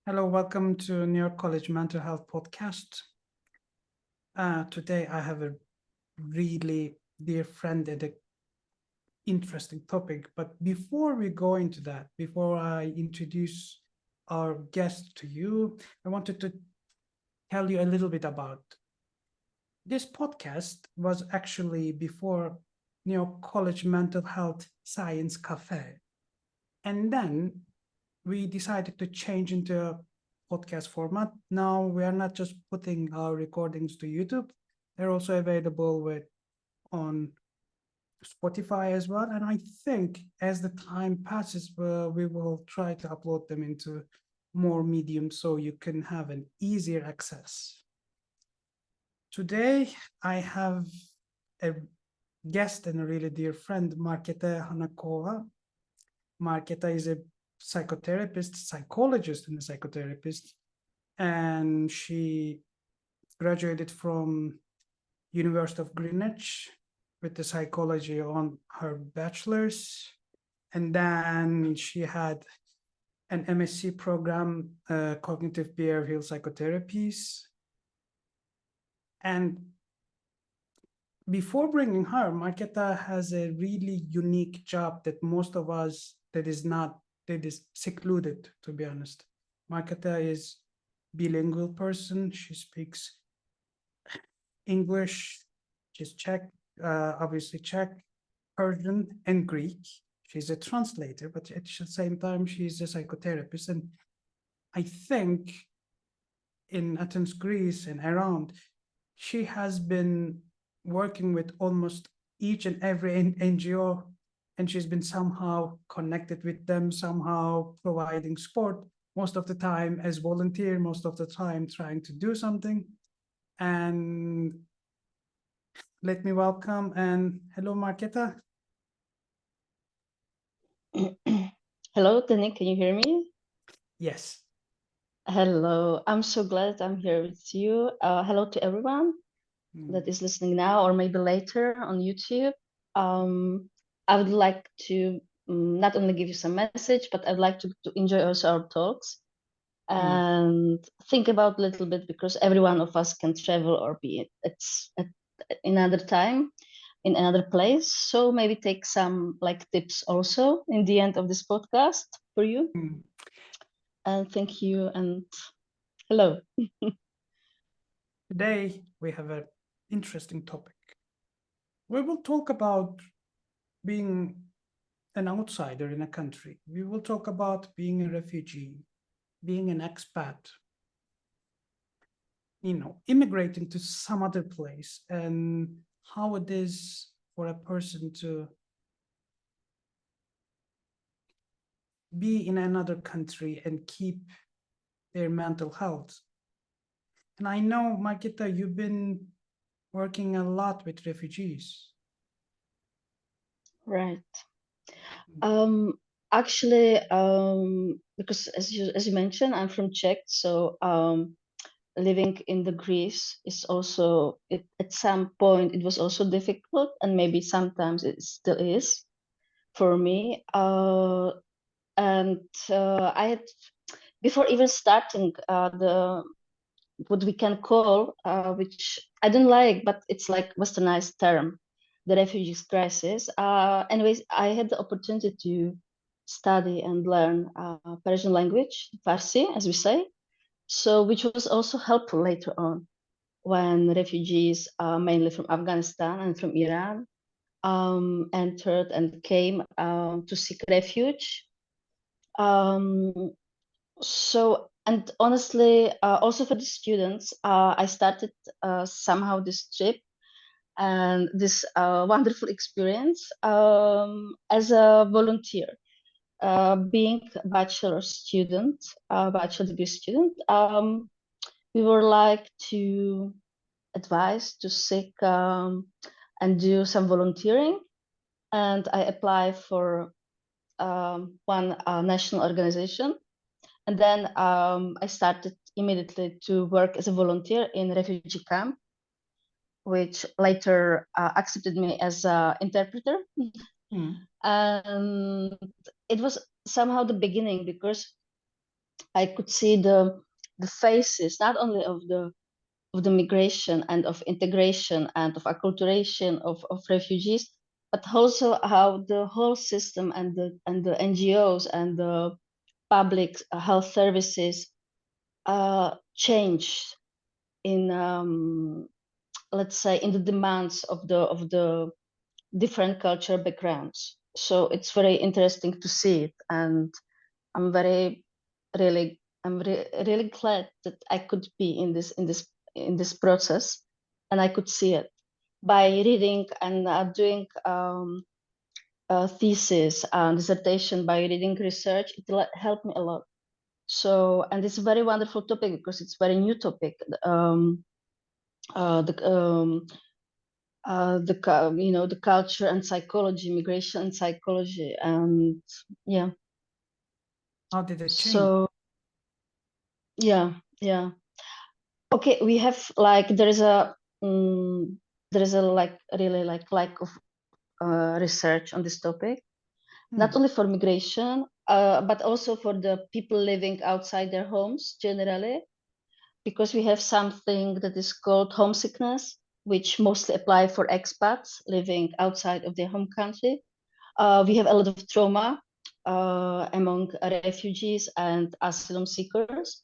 Hello, welcome to New York College Mental Health Podcast. Today I have a really dear friend and an interesting topic. But before we go into that, before I introduce our guest to you, I wanted to tell you a little bit about this podcast. Was actually before New York College Mental Health Science Cafe. And then we decided to change into a podcast format. Now we are not just putting our recordings to YouTube; they're also available on Spotify as well. And I think as the time passes, we will try to upload them into more mediums so you can have an easier access. Today I have a guest and a really dear friend, Marketa Hanakova. Marketa is a psychotherapist, psychologist, and a psychotherapist, and she graduated from University of Greenwich with the psychology on her bachelor's, and then she had an MSc program, cognitive behavioral psychotherapies. And before bringing her, Marketa has a really unique job that most of us that is secluded, to be honest. Marketa is bilingual person. She speaks English, she's Czech, obviously Czech, Persian, and Greek. She's a translator, but at the same time, she's a psychotherapist. And I think in Athens, Greece, and around, she has been working with almost each and every NGO, and she's been somehow connected with them, somehow providing support, most of the time as volunteer, most of the time trying to do something. And let me welcome and hello, Marketa. Hello, Deniz, can you hear me? Yes. Hello, I'm so glad I'm here with you. Hello to everyone that is listening now or maybe later on YouTube. I would like to not only give you some message, but I'd like to enjoy also our talks and think about a little bit, because every one of us can travel or be at another time in another place. So maybe take some tips also in the end of this podcast for you. And thank you and hello. Today we have an interesting topic. We will talk about being an outsider in a country. We will talk about being a refugee, being an expat, immigrating to some other place, and how it is for a person to be in another country and keep their mental health. And I know, Marketa, you've been working a lot with refugees. Right. Actually, because as you mentioned, I'm from Czech, so living in the Greece is also at some point it was also difficult, and maybe sometimes it still is for me. And I had, before even starting the what we can call, which I don't like, but it's like westernized term, the refugees crisis. Anyways, I had the opportunity to study and learn Persian language, Farsi, as we say. So, which was also helpful later on when refugees, mainly from Afghanistan and from Iran, entered and came to seek refuge. So, and honestly, also for the students, I started somehow this trip and this wonderful experience as a volunteer, being a bachelor student, bachelor degree student. We were like to advise to seek and do some volunteering, and I applied for one national organization. And then I started immediately to work as a volunteer in a refugee camp, which later accepted me as an interpreter. And it was somehow the beginning, because I could see the faces not only of the migration and of integration and of acculturation of refugees, but also how the whole system and the NGOs and the public health services change in let's say in the demands of the different cultural backgrounds. So it's very interesting to see it, and I'm very really glad that I could be in this process, and I could see it by reading and doing a thesis and dissertation, by reading research. It helped me a lot. So, and it's a very wonderful topic because it's a very new topic. The you know, the culture and psychology, migration and psychology, and yeah. How did it change? So yeah. Okay, we have like there is a like really like lack of research on this topic, not only for migration, but also for the people living outside their homes generally, because we have something that is called homesickness, which mostly apply for expats living outside of their home country. We have a lot of trauma among refugees and asylum seekers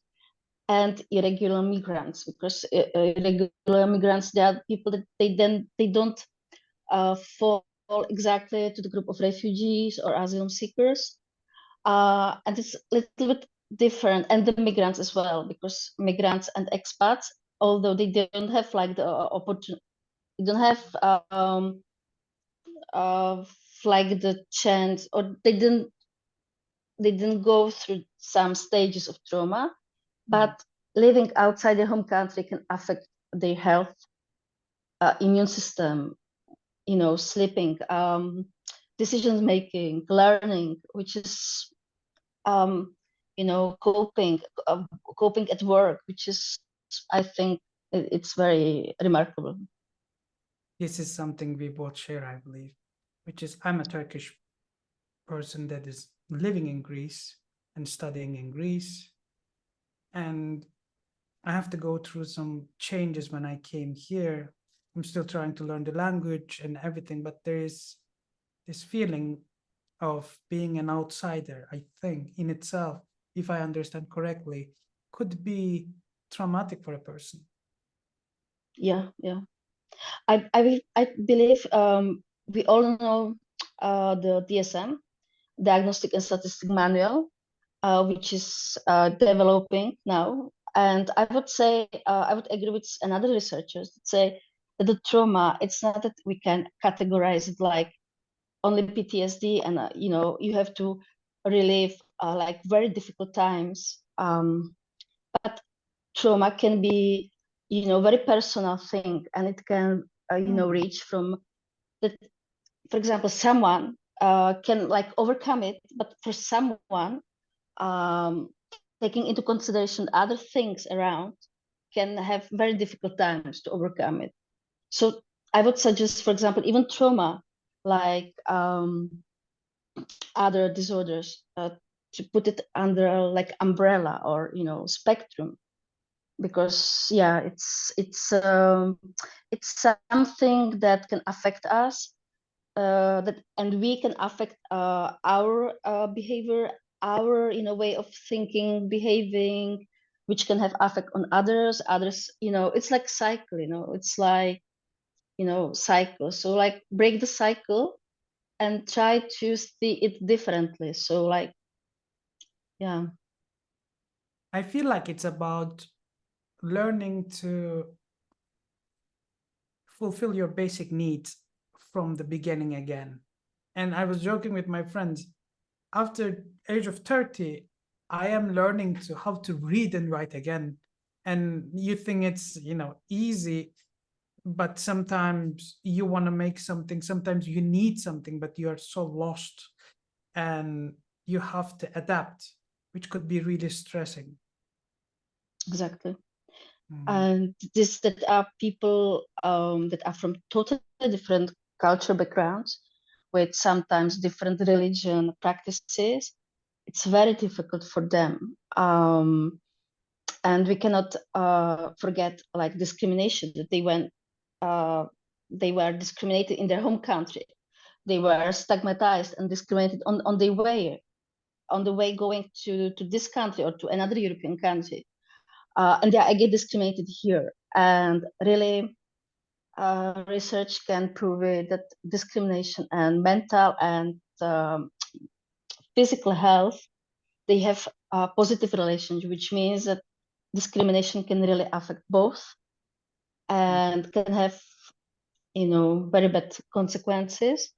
and irregular migrants, because irregular migrants, they are people that they don't fall exactly to the group of refugees or asylum seekers, and it's a little bit different, and the migrants as well, because migrants and expats, although they don't have like the opportunity, they don't have uh, like the chance, or they didn't go through some stages of trauma, but living outside their home country can affect their health, immune system, you know, sleeping, decision making, learning, which is, you know, coping at work, which is, I think, it's very remarkable. This is something we both share, I believe, which is I'm a Turkish person that is living in Greece and studying in Greece. And I have to go through some changes when I came here. I'm still trying to learn the language and everything, but there is this feeling of being an outsider, I think, in itself, if I understand correctly, could be traumatic for a person. Yeah. I believe we all know the DSM, Diagnostic and Statistic Manual, which is developing now. And I would say, I would agree with another researchers that say that the trauma, it's not that we can categorize it like only PTSD, and you know, you have to relive like very difficult times. But trauma can be, you know, very personal thing, and it can, you know, reach from that. For example, someone can like overcome it, but for someone, um, taking into consideration other things around, can have very difficult times to overcome it. So I would suggest, for example, even trauma, like other disorders, to put it under like umbrella or, you know, spectrum, because yeah, it's something that can affect us, that, and we can affect our behavior, our, you know, way of thinking, behaving, which can have effect on others, you know, it's like cycle, you know, it's like, you know, cycle. So like break the cycle and try to see it differently. So like, yeah. I feel like it's about learning to fulfill your basic needs from the beginning again. And I was joking with my friends, after age of 30, I am learning to how to read and write again. And you think it's, you know, easy, but sometimes you want to make something, sometimes you need something, but you are so lost and you have to adapt, which could be really stressing. Exactly. And this, that are people that are from totally different cultural backgrounds with sometimes different religion practices. it's very difficult for them. And we cannot forget like discrimination, that they were discriminated in their home country. They were stigmatized and discriminated on the way going to this country or to another European country. And they are again discriminated here. And really, research can prove it, that discrimination and mental and physical health, they have a positive relationship, which means that discrimination can really affect both and can have, very bad consequences.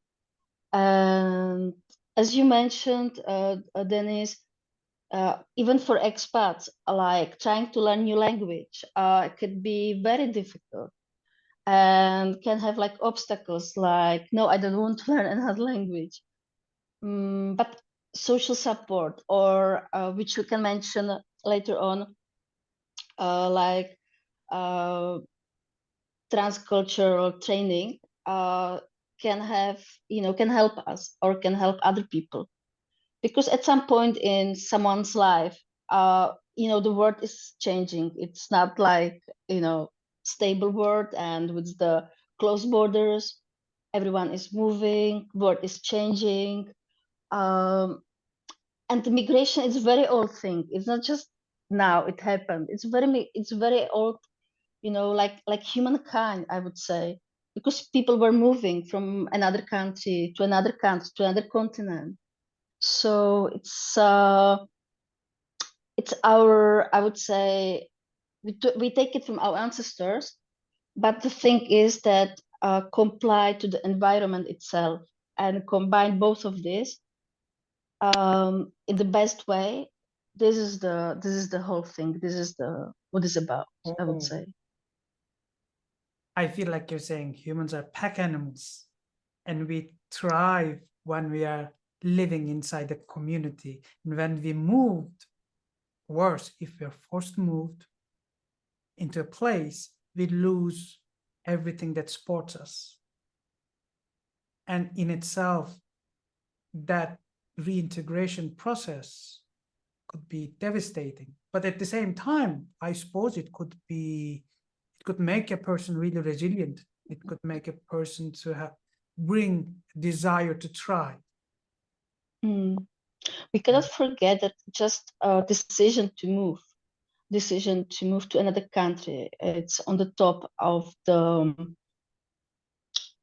And as you mentioned, Deniz, even for expats, like trying to learn new language, could be very difficult and can have like obstacles like, no, I don't want to learn another language. But social support, or which we can mention later on, like transcultural training, can help us or can help other people, because at some point in someone's life, the world is changing. It's not like, stable world and with the closed borders. Everyone is moving, world is changing. And the migration is a very old thing. It's not just now it happened. It's very old, like humankind, I would say, because people were moving from another country to another country to another continent. So it's our, I would say, we take it from our ancestors, but the thing is that comply to the environment itself and combine both of this in the best way. This is the whole thing. This is what it's about, I would say. I feel like you're saying humans are pack animals and we thrive when we are living inside a community. And when we moved, worse, if we're forced to move into a place, we lose everything that supports us. And in itself, that reintegration process could be devastating. But at the same time, I suppose it could make a person really resilient. It could make a person to bring desire to try. We cannot forget that just a decision to move to another country, it's on the top of the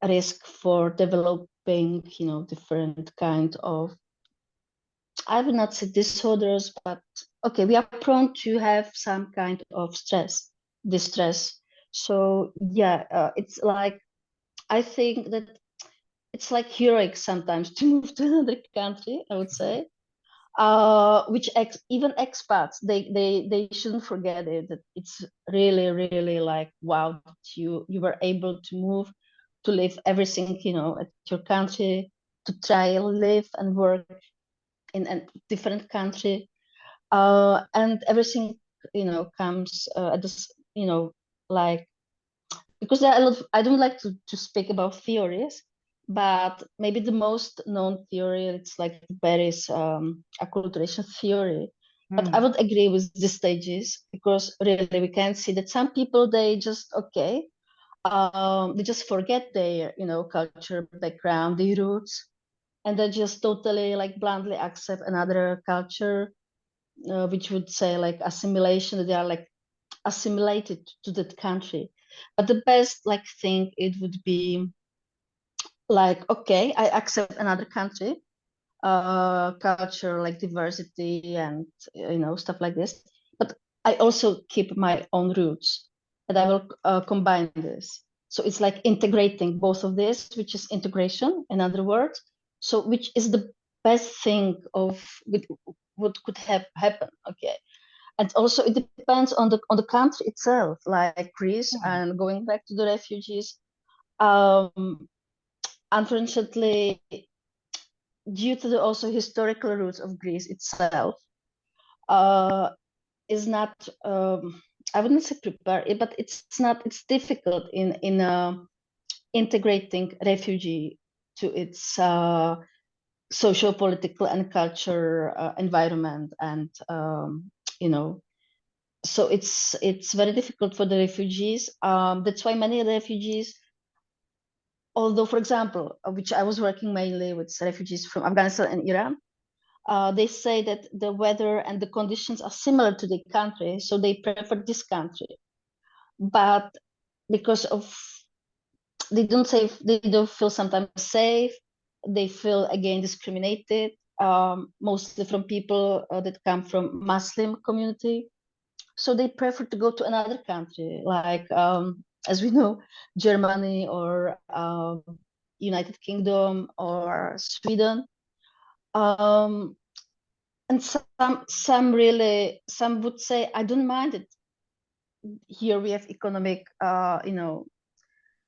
risk for developing, different kind of, I would not say disorders, but okay, we are prone to have some kind of distress. So yeah, it's like, I think that it's like heroic sometimes to move to another country, I would say. Which even expats, they shouldn't forget it, that it's really, really like, wow, you were able to move, to live everything, at your country, to try live and work in a different country, and everything, comes at this, like, because there are a lot I don't like to speak about theories, but maybe the most known theory, it's like Barry's acculturation theory. But I would agree with the stages, because really we can see that some people, they just they just forget their culture, background, their roots, and they just totally like bluntly accept another culture, which would say like assimilation, that they are like assimilated to that country. But the best like thing, it would be like, okay, I accept another country, culture, like diversity and stuff like this, but I also keep my own roots, and I will combine this. So it's like integrating both of this, which is integration, in other words. So which is the best thing of what could have happened. Okay. And also it depends on the country itself, like Greece. And going back to the refugees, unfortunately, due to the also historical roots of Greece itself, is not, I wouldn't say prepared, but it's difficult in integrating refugee to its social, political, and culture environment, and so it's very difficult for the refugees. That's why many refugees, although, for example, which I was working mainly with refugees from Afghanistan and Iran, they say that the weather and the conditions are similar to the country, so they prefer this country. But because of they don't feel sometimes safe, they feel again discriminated, mostly from people that come from Muslim community. So they prefer to go to another country, like as we know, Germany or United Kingdom or Sweden. And some would say, I don't mind it. Here we have economic,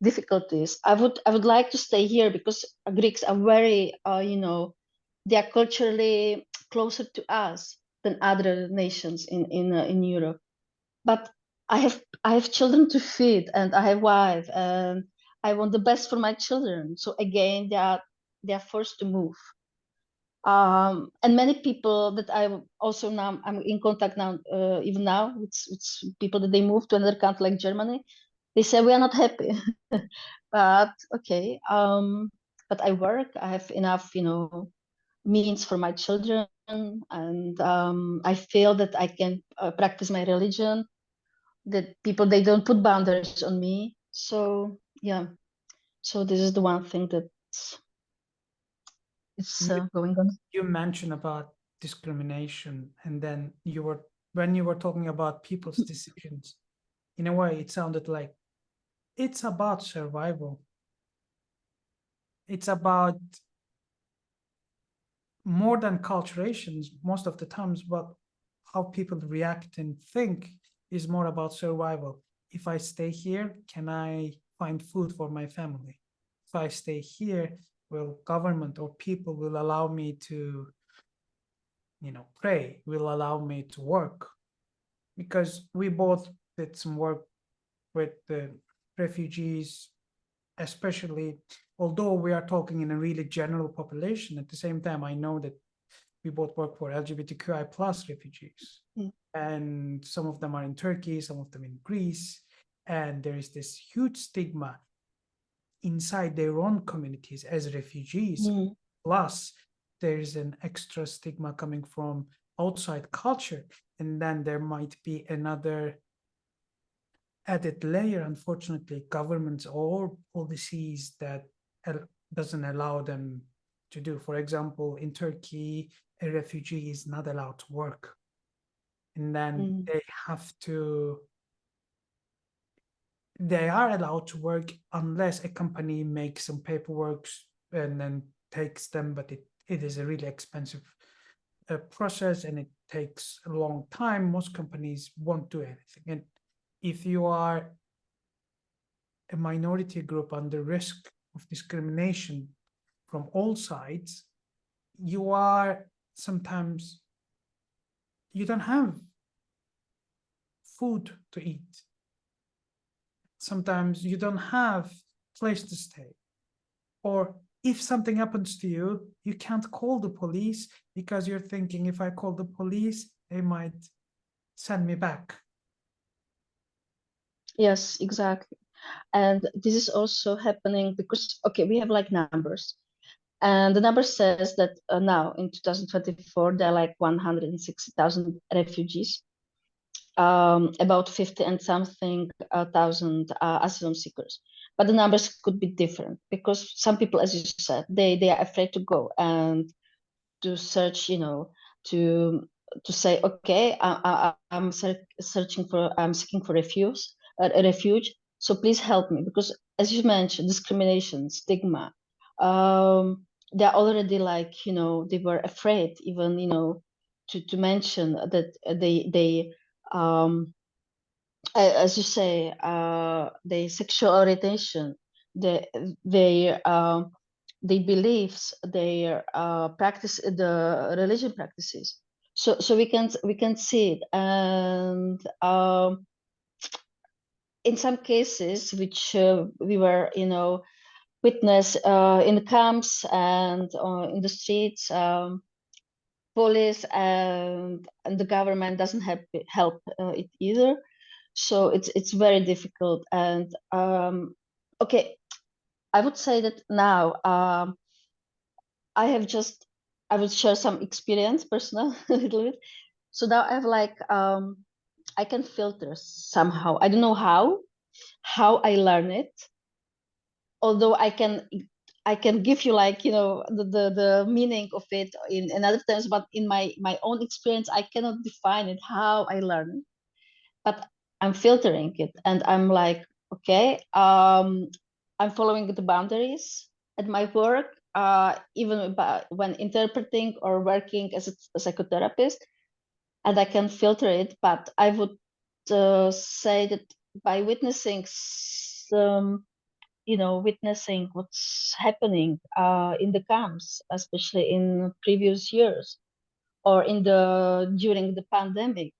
difficulties. I would like to stay here because Greeks are very, they are culturally closer to us than other nations in Europe. But I have children to feed, and I have wife, and I want the best for my children. So again, they are forced to move. And many people that I'm in contact now, even now, it's people that they move to another country like Germany. They say we are not happy, but okay. But I work. I have enough, means for my children, and I feel that I can practice my religion. That people they don't put boundaries on me. So yeah. So this is the one thing that's it's going on. You mentioned about discrimination, and then when you were talking about people's decisions, in a way it sounded like it's about survival. It's about more than acculturations most of the times, but how people react and think is more about survival. If I stay here, can I find food for my family? If I stay here, will government or people will allow me to, pray, will allow me to work? Because we both did some work with the refugees, especially, although we are talking in a really general population, at the same time, I know that we both work for LGBTQI plus refugees. And some of them are in Turkey, some of them in Greece. And there is this huge stigma inside their own communities as refugees. Plus, there is an extra stigma coming from outside culture. And then there might be another added layer, unfortunately, governments or policies that doesn't allow them to do. For example, in Turkey, a refugee is not allowed to work. And then they are allowed to work unless a company makes some paperwork and then takes them, but it is a really expensive process and it takes a long time. Most companies won't do anything. And if you are a minority group under risk of discrimination from all sides, you don't have food to eat. Sometimes you don't have place to stay. Or if something happens to you, you can't call the police because you're thinking, if I call the police, they might send me back. Yes, exactly. And this is also happening because, okay, we have like numbers. And the number says that now in 2024, there are like 160,000 refugees, about 50 and something thousand asylum seekers. But the numbers could be different because some people, as you said, they are afraid to go and to search, to say, okay, I'm seeking for refuge. So please help me, because as you mentioned, discrimination, stigma, they're already like, they were afraid even, to mention that they as you say, the sexual orientation, they beliefs, their practice, the religion practices. So we can see it, and in some cases, which we were, witness in the camps and in the streets. Police and the government doesn't help it either. So it's very difficult. And okay, I would say that now I will share some experience, personal, a little bit. So now I have like I can filter somehow. I don't know how I learn it, although I can give you like, you know, the meaning of it in other terms, but in my own experience I cannot define it how I learn it. But I'm filtering it, and I'm like, okay, I'm following the boundaries at my work, even when interpreting or working as a psychotherapist, and I can filter it. But I would say that by witnessing some, you know, witnessing what's happening in the camps, especially in previous years or during the pandemic,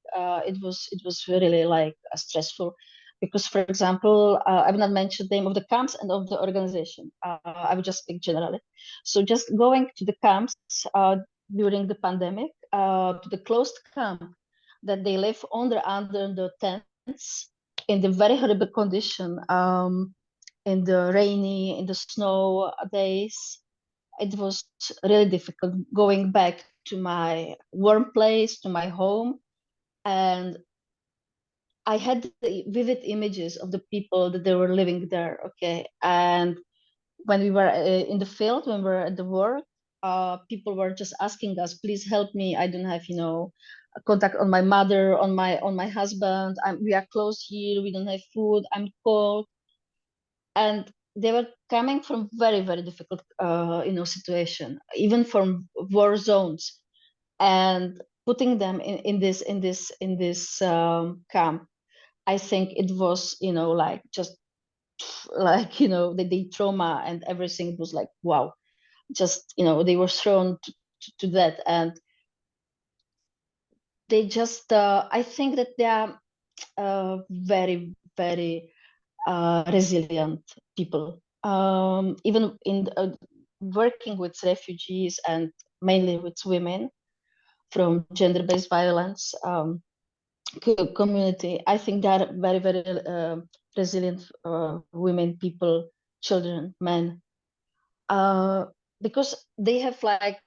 it was really like stressful, because, for example, I will not mention the name of the camps and of the organization. I will just speak generally. So just going to the camps during the pandemic, to the closed camp that they live under the tents in the very horrible condition, in the rainy, in the snow days. It was really difficult going back to my warm place, to my home. And I had the vivid images of the people that they were living there. Okay. And when we were in the field, when we were at the work, people were just asking us, please help me. I don't have, you know, contact on my mother, on my husband. We are close here. We don't have food. I'm cold. And they were coming from very, very difficult, you know, situation, even from war zones, and putting them in this camp. I think it was, you know, like just like, you know, the trauma and everything. It was like, wow, just, you know, they were thrown to that. And they just I think that they are very, very resilient people. Even in working with refugees and mainly with women from gender-based violence community, I think they are very, very resilient women, people, children, men, because they have like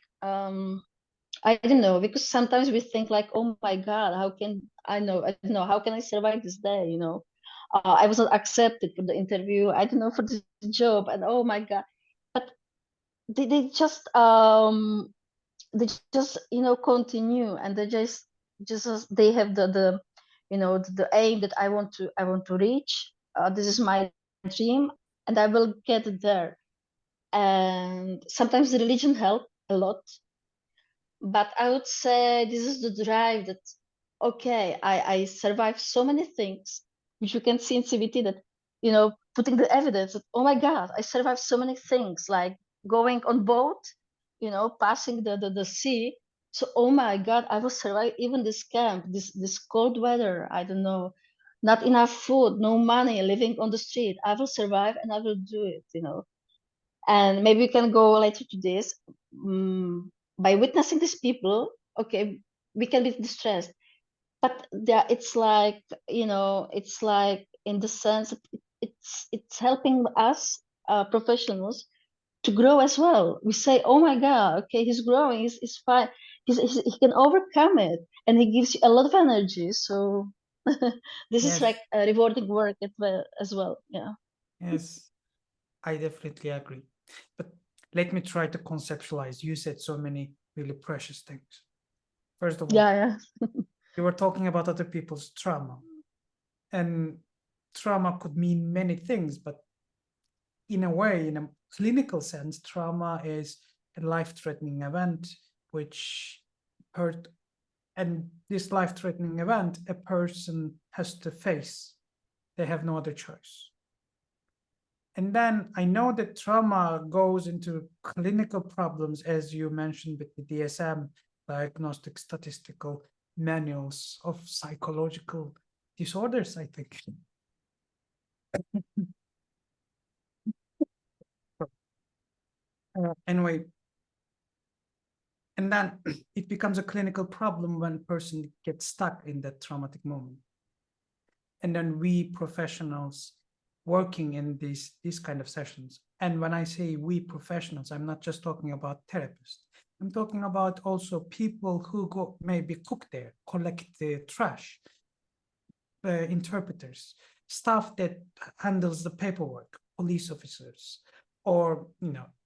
I don't know, because sometimes we think like, oh my God, how can I don't know, how can I survive this day? You know, I was not accepted for the interview. I don't know, for the job, and oh my God. But they just, you know, continue, and they have the you know, the aim that I want to reach. This is my dream, and I will get there. And sometimes the religion help a lot, but I would say this is the drive that, okay, I survived so many things, which you can see in CBT, that, you know, putting the evidence that, oh my God, I survived so many things, like going on boat, you know, passing the sea. So, oh my God, I will survive even this camp, this cold weather. I don't know, not enough food, no money, living on the street. I will survive, and I will do it, you know. And maybe we can go later to this. By witnessing these people, okay, we can be distressed, but it's like, you know, it's like in the sense that it's helping us professionals to grow as well. We say, oh my God, okay, he's growing, he's fine, he can overcome it, and he gives you a lot of energy. So this is like Yes, a rewarding work as well. Yeah. yes, I definitely agree. But let me try to conceptualize. You said so many really precious things. First of all, Yeah, yeah. you were talking about other people's trauma, and trauma could mean many things, but in a way, in a clinical sense, trauma is a life-threatening event which hurt, and this life-threatening event a person has to face. They have no other choice. And then I know that trauma goes into clinical problems, as you mentioned with the DSM, diagnostic statistical manuals of psychological disorders, I think. Anyway, and then it becomes a clinical problem when a person gets stuck in that traumatic moment. And then we professionals working in these kind of sessions, and when I say we professionals, I'm not just talking about therapists. I'm talking about also people who go maybe cook there, collect the trash, interpreters, staff that handles the paperwork, police officers, or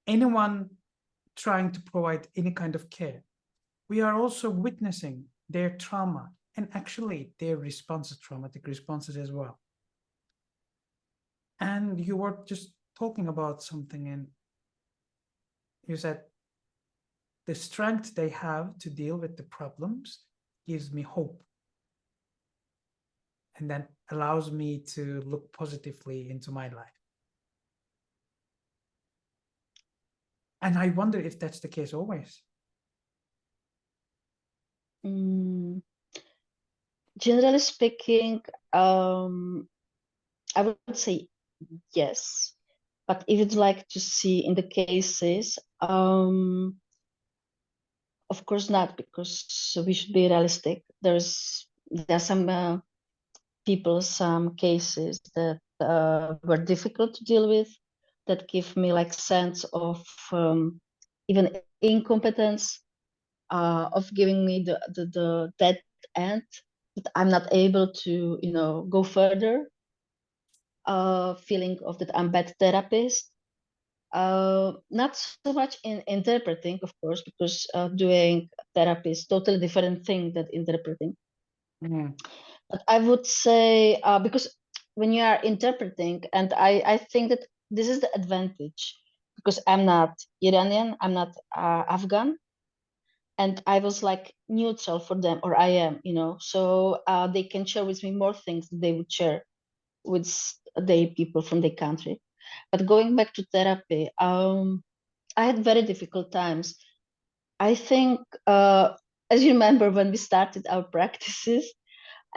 anyone trying to provide any kind of care. We are also witnessing their trauma and actually their responses, traumatic responses as well. And you were just talking about something, and you said the strength they have to deal with the problems gives me hope, and then allows me to look positively into my life. And I wonder if that's the case always. Generally speaking, I would say yes. But if you'd like to see in the cases, of course not, because we should be realistic. There are some people, some cases that were difficult to deal with, that give me like sense of even incompetence, of giving me the dead end, that I'm not able to go further, feeling of that I'm bad therapist. Not so much in interpreting, of course, because doing therapy is totally different thing than interpreting. But I would say, because when you are interpreting, and I think that this is the advantage, because I'm not Iranian, I'm not Afghan, and I was like neutral for them, or I am, so they can share with me more things than they would share with the people from the country. But going back to therapy, I had very difficult times. I think, as you remember, when we started our practices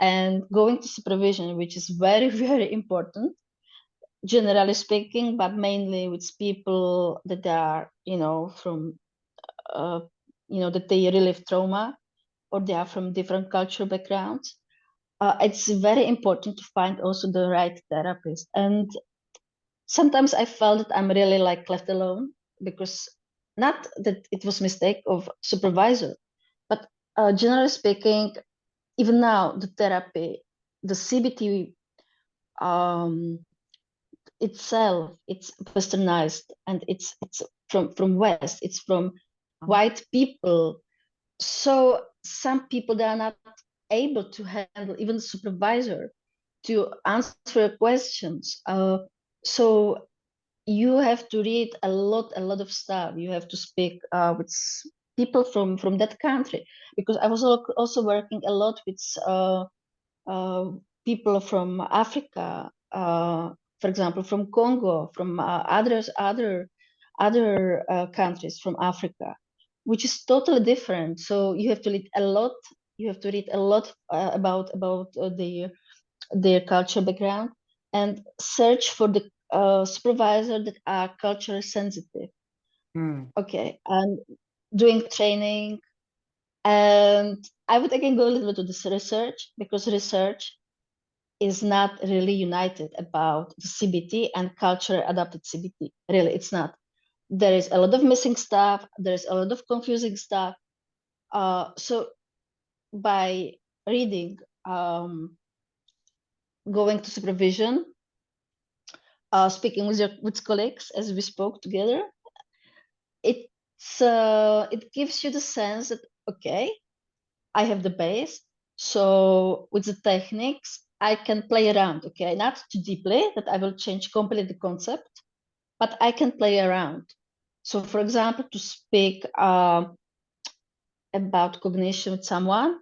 and going to supervision, which is very, very important, generally speaking, but mainly with people that are, from, that they relive trauma, or they are from different cultural backgrounds. It's very important to find also the right therapist. And sometimes I felt that I'm really like left alone, because not that it was mistake of supervisor, but generally speaking, even now the therapy, the CBT itself, it's westernized, and it's from West, it's from white people. So some people, they are not able to handle even the supervisor to answer questions. So you have to read a lot of stuff. You have to speak with people from that country, because I was also working a lot with people from Africa, for example, from Congo, from other countries from Africa, which is totally different. So you have to read a lot. You have to read a lot about their cultural background, and search for the supervisor that are culturally sensitive. Okay, and doing training. And I would again go a little bit to this research, because research is not really united about the CBT and culture adapted CBT. Really, it's not. There is a lot of missing stuff. There's a lot of confusing stuff. So by reading, going to supervision, speaking with colleagues as we spoke together, it gives you the sense that, okay, I have the base. So with the techniques, I can play around, okay? Not too deeply, that I will change completely the concept, but I can play around. So for example, to speak about cognition with someone,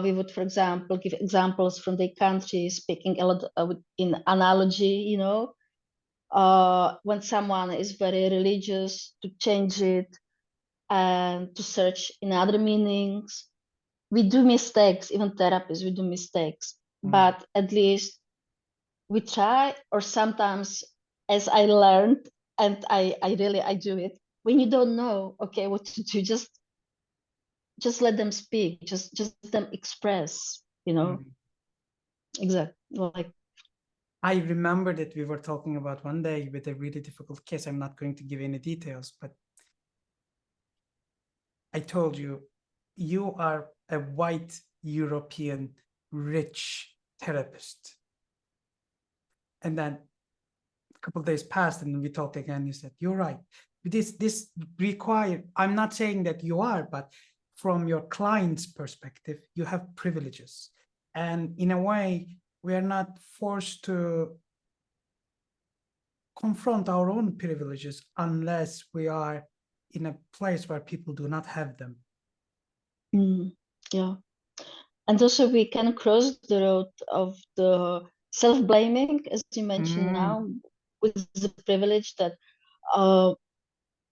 we would, for example, give examples from the country, speaking a lot in analogy, when someone is very religious, to change it and to search in other meanings. We do mistakes, even therapists, we do mistakes, but at least we try. Or sometimes, as I learned, and I do it. When you don't know, okay, what to do, just let them speak, just them express, exactly. Like, I remember that we were talking about one day with a really difficult case. I'm not going to give any details, but I told you, you are a white European rich therapist. And then a couple of days passed and we talked again. You said, you're right. This require, I'm not saying that you are, but from your client's perspective, you have privileges. And in a way, we are not forced to confront our own privileges unless we are in a place where people do not have them. Yeah. And also we can cross the road of the self-blaming, as you mentioned now, with the privilege that,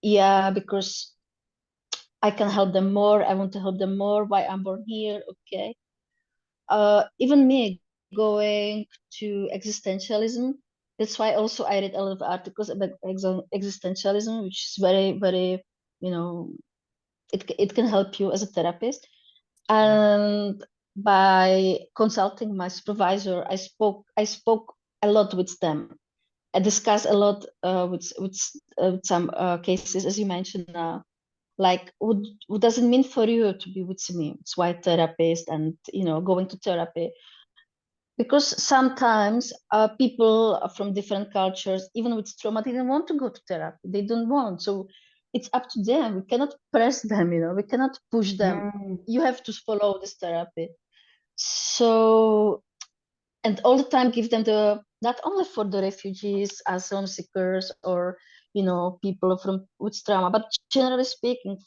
yeah, because I can help them more, I want to help them more, why I'm born here, okay. Even me going to existentialism, that's why also I read a lot of articles about existentialism, which is very, very, it can help you as a therapist. And by consulting my supervisor, I spoke a lot with them. I discussed a lot with some cases, as you mentioned, like what does it mean for you to be with me? It's white therapist, and going to therapy, because sometimes people from different cultures, even with trauma, they don't want to go to therapy. They don't want. So it's up to them. We cannot press them. We cannot push them. You have to follow this therapy. So, and all the time give them the, not only for the refugees, asylum seekers, or people from with trauma, but generally speaking,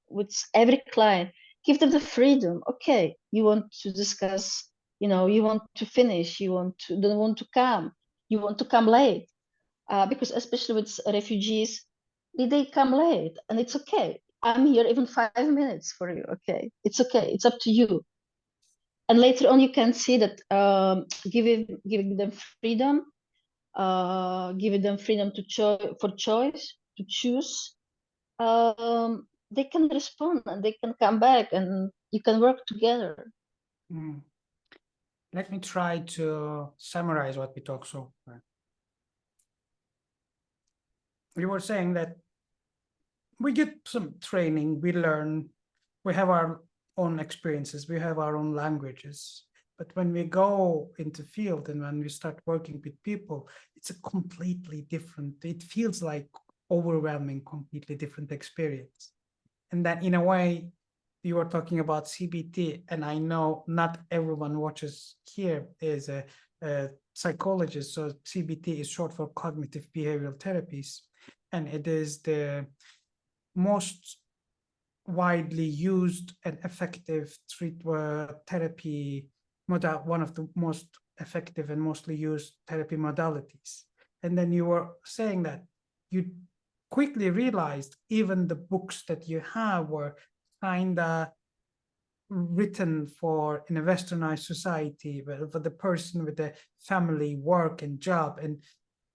with every client, give them the freedom. Okay, you want to discuss, you want to finish, don't want to come, you want to come late, because especially with refugees, they come late, and it's okay. I'm here even 5 minutes for you. Okay, it's okay. It's up to you. And later on, you can see that giving them freedom, giving them freedom for choice, to choose. They can respond and they can come back, and you can work together. Let me try to summarize what we talked so far. We were saying that we get some training, we learn, we have our own experiences, we have our own languages. But when we go into field and when we start working with people, it's a completely different, it feels like overwhelming, completely different experience. And then in a way, you were talking about CBT, and I know not everyone watches here is a psychologist. So CBT is short for cognitive behavioral therapies, and it is the most widely used and effective therapy model, one of the most effective and mostly used therapy modalities. And then you were saying that you quickly realized even the books that you have were kind of written for in a westernized society, for the person with a family, work, and job. And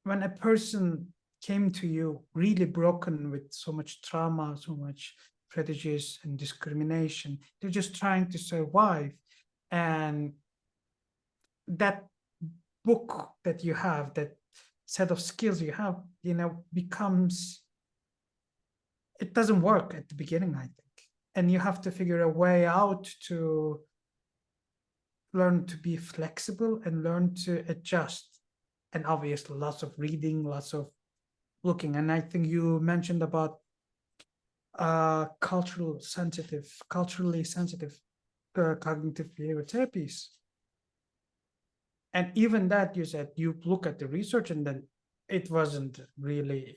when a person came to you really broken with so much trauma, so much prejudice and discrimination, they're just trying to survive. And that book that you have, that set of skills you have, becomes, it doesn't work at the beginning, I think. And you have to figure a way out to learn to be flexible and learn to adjust. And obviously lots of reading, lots of looking. And I think you mentioned about culturally sensitive cognitive behavioral therapies. And even that, you said you look at the research and then it wasn't really,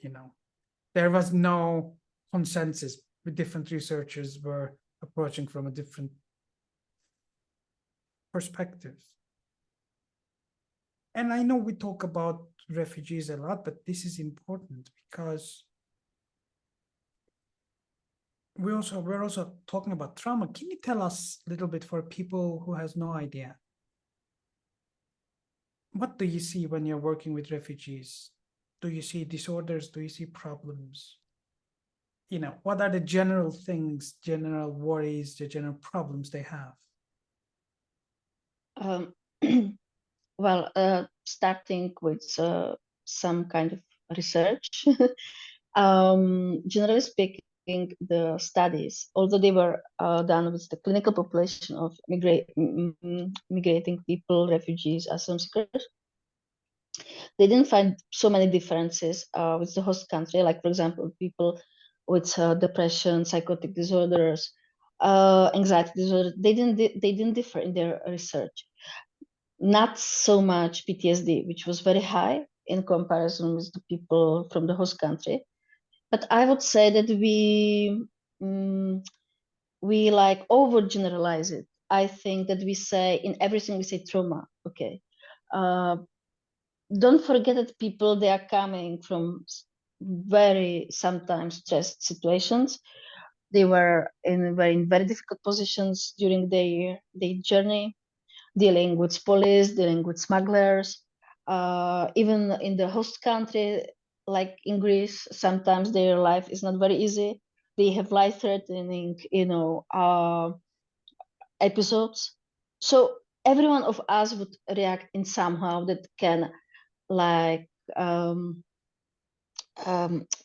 there was no consensus. With different researchers were approaching from a different perspective. And I know we talk about refugees a lot, but this is important because we're also talking about trauma. Can you tell us a little bit, for people who has no idea, what do you see when you're working with refugees? Do you see disorders? Do you see problems? You know, what are the general things, general worries, the general problems they have? Well, starting with some kind of research, generally speaking, the studies, although they were done with the clinical population of migrating people, refugees, asylum seekers, they didn't find so many differences with the host country. Like, for example, people with depression, psychotic disorders, anxiety disorder, they didn't differ in their research. Not so much PTSD, which was very high in comparison with the people from the host country. But I would say that we like overgeneralize it. I think that we say in everything we say trauma. Okay, don't forget that people, they are coming from very sometimes stressed situations. They were in very difficult positions during their journey, dealing with police, dealing with smugglers. Even in the host country, like in Greece, sometimes their life is not very easy. They have life-threatening, episodes. So every one of us would react in somehow that can like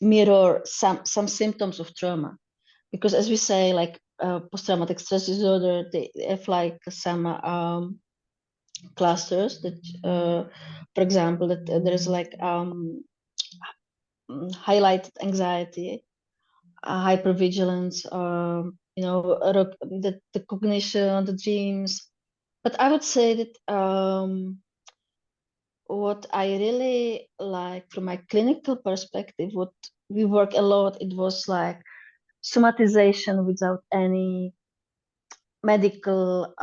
mirror some symptoms of trauma, because as we say, like post-traumatic stress disorder, they have like some clusters that, for example, that there is like highlighted anxiety, hypervigilance, the cognition, the dreams. But I would say that what I really like from my clinical perspective, what we work a lot, it was like somatization without any medical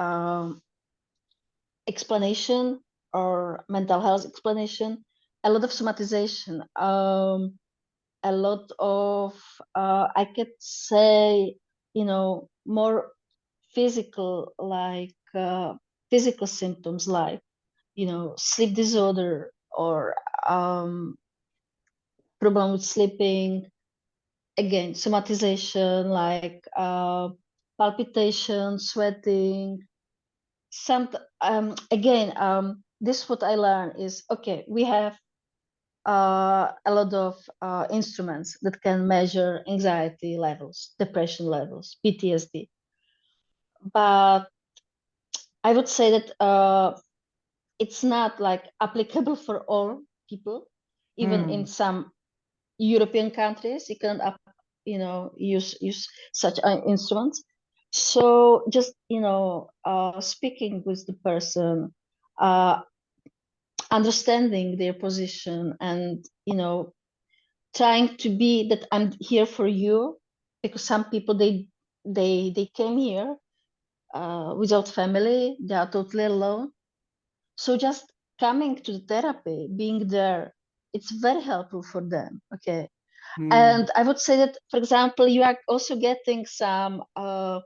explanation or mental health explanation. A lot of somatization, a lot of I could say, more physical, like physical symptoms, like sleep disorder or problem with sleeping. Again, somatization, like palpitation, sweating. This what I learned is, okay, we have a lot of instruments that can measure anxiety levels, depression levels, PTSD. But I would say that it's not like applicable for all people. Even in some European countries, you can use such instruments. So just speaking with the person, understanding their position, and trying to be that I'm here for you, because some people they came here without family, they are totally alone. So just coming to the therapy, being there, it's very helpful for them. Okay. And I would say that, for example, you are also getting some I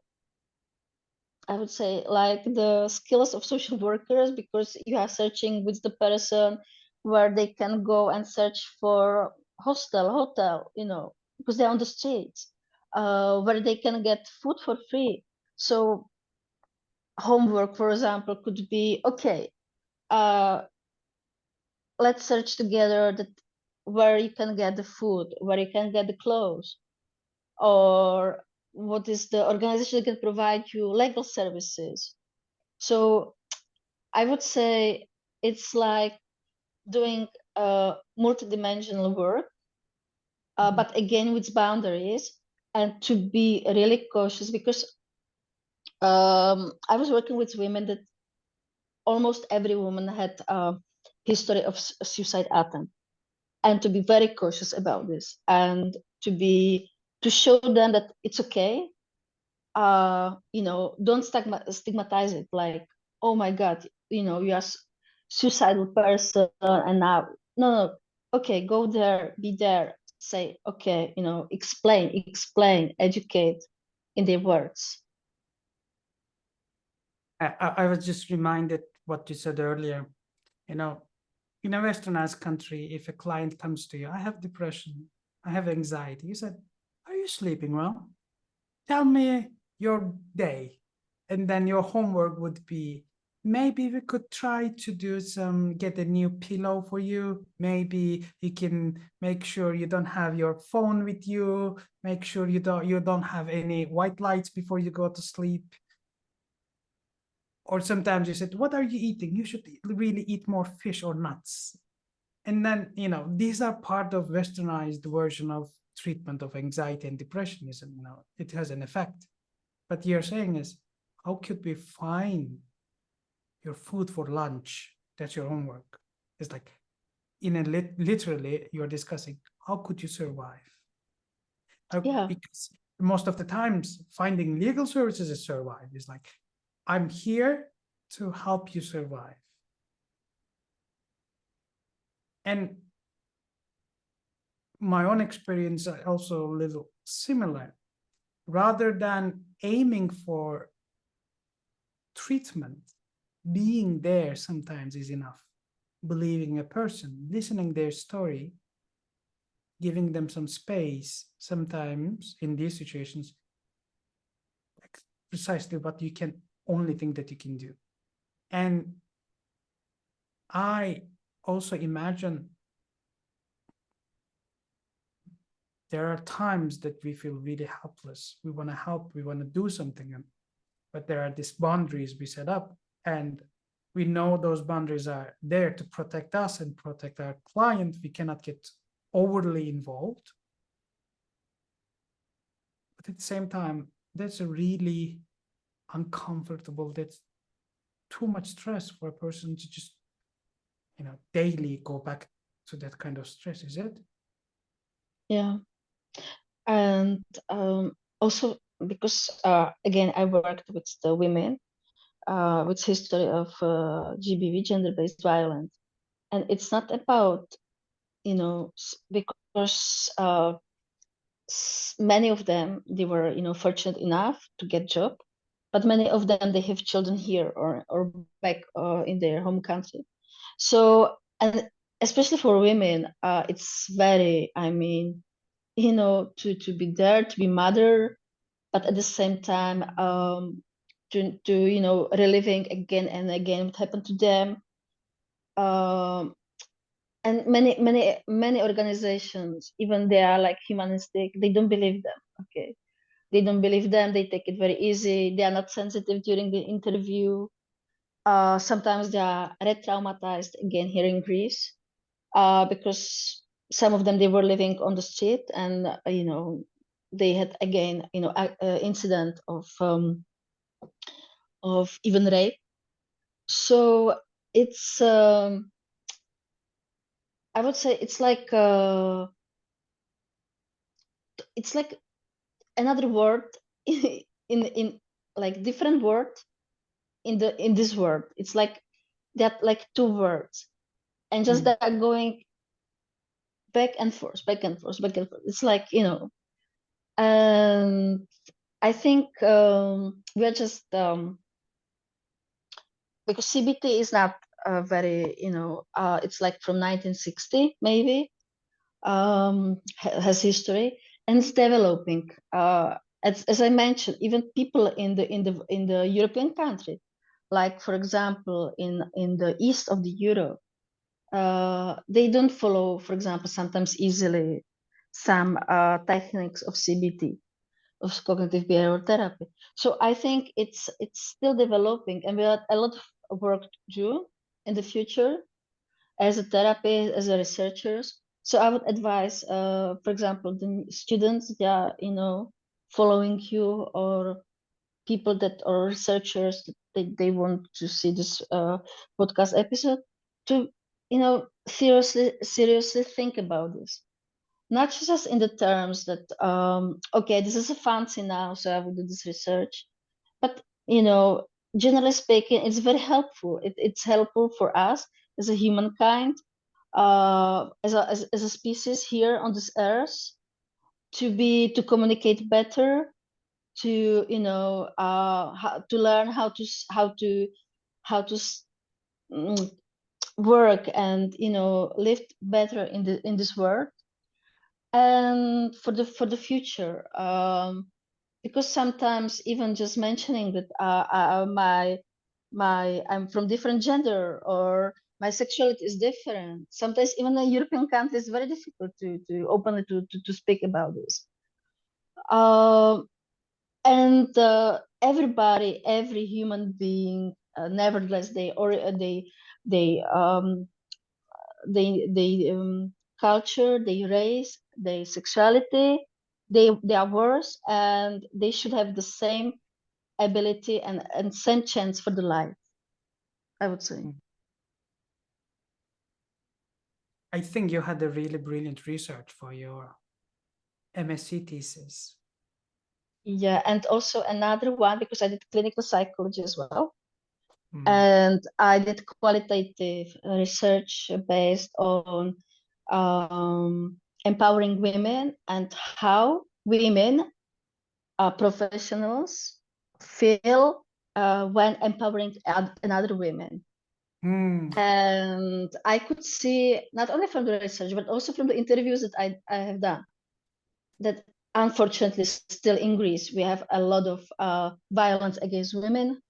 would say, like the skills of social workers, because you are searching with the person where they can go and search for hotel, because they're on the streets, where they can get food for free. So homework, for example, could be, okay, let's search together that where you can get the food, where you can get the clothes, or what is the organization that can provide you legal services. So I would say it's like doing multidimensional work, but again with boundaries, and to be really cautious, because I was working with women that almost every woman had a history of suicide attempt, and to be very cautious about this, and to show them that it's okay. Don't stigmatize it, like, oh my God, you are suicidal person, and now, no, okay, go there, be there, say, okay, explain, educate in their words. I was just reminded what you said earlier. in a westernized country, if a client comes to you, I have depression, I have anxiety, you said, are you sleeping well? Tell me your day. And then your homework would be, maybe we could try to do some, get a new pillow for you. Maybe you can make sure you don't have your phone with you. Make sure you don't have any white lights before you go to sleep. Or sometimes you said, what are you eating? You should really eat more fish or nuts. And then, these are part of westernized version of treatment of anxiety and depression. It has an effect. But you're saying is, how could we find your food for lunch? That's your homework. It's like, literally, you're discussing, how could you survive? Yeah. Because most of the times, finding legal services is survive. It's like, I'm here to help you survive. And my own experience are also a little similar. Rather than aiming for treatment, being there sometimes is enough. Believing a person, listening their story, giving them some space, sometimes in these situations, like precisely what you can only think that you can do. And I also imagine there are times that we feel really helpless. We want to help, we want to do something, but there are these boundaries we set up, and we know those boundaries are there to protect us and protect our client. We cannot get overly involved. But at the same time, that's a really uncomfortable, that's too much stress for a person to just, daily go back to that kind of stress, is it? Yeah. And also because again, I worked with the women with history of GBV, gender-based violence, and it's not about because many of them, they were fortunate enough to get job, but many of them, they have children here or back in their home country. So, and especially for women, it's very, to be there, to be mother, but at the same time, to reliving again and again what happened to them. And many organizations, even they are like humanistic, they don't believe them. Okay, they don't believe them. They take it very easy. They are not sensitive during the interview. Sometimes they are re-traumatized again here in Greece, because some of them, they were living on the street, and they had again incident of even rape. So it's I would say it's like another word in like different word in this word. It's like that, like two words, and just that are going back and forth, back and forth, back and forth. It's like, and I think we are just because CBT is not very, it's like from 1960 maybe, has history, and it's developing. As I mentioned, even people in the European country, like for example in the east of the Europe, they don't follow, for example, sometimes easily some techniques of CBT, of cognitive behavioral therapy. So I think it's still developing, and we have a lot of work to do in the future as a therapist, as a researchers. So I would advise, for example, the students that are, following you, or people that are researchers that they want to see this podcast episode, to seriously think about this, not just in the terms that okay, this is a fancy now, so I will do this research, but generally speaking, it's very helpful. It's helpful for us as a humankind, as a species here on this earth, to communicate better, to to learn how to work and live better in this world, and for the future. Because sometimes even just mentioning that I'm from different gender, or my sexuality is different. Sometimes even in European countries, it's very difficult to openly to speak about this. And everybody, every human being, nevertheless, they culture, their race, their sexuality, they are worse, and they should have the same ability and same chance for the life, I would say. I think you had a really brilliant research for your MSc thesis. Yeah, and also another one, because I did clinical psychology as well. Mm. And I did qualitative research based on empowering women and how women, professionals, feel when empowering another women. Mm. And I could see, not only from the research, but also from the interviews that I have done, that unfortunately still in Greece, we have a lot of violence against women,